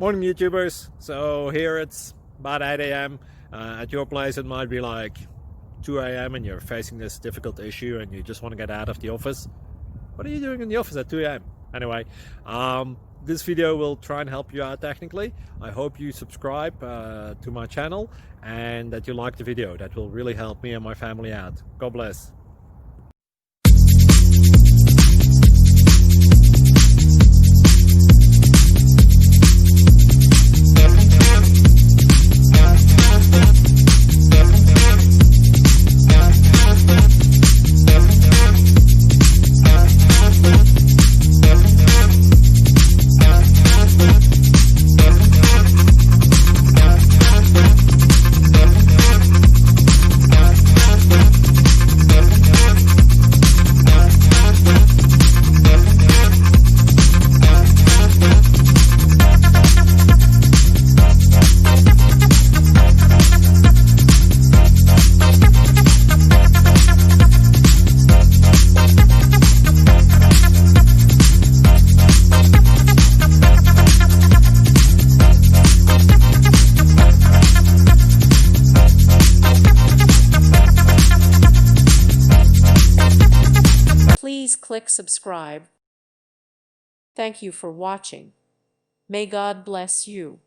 Morning YouTubers. So here it's about 8 a.m. At your place it might be like 2 a.m. and you're facing this difficult issue and you just want to get out of the office. What are you doing in the office at 2 a.m.? Anyway, this video will try and help you out technically. I hope you subscribe to my channel and that you like the video. That will really help me and my family out. God bless. Please click subscribe. Thank you for watching. May God bless you.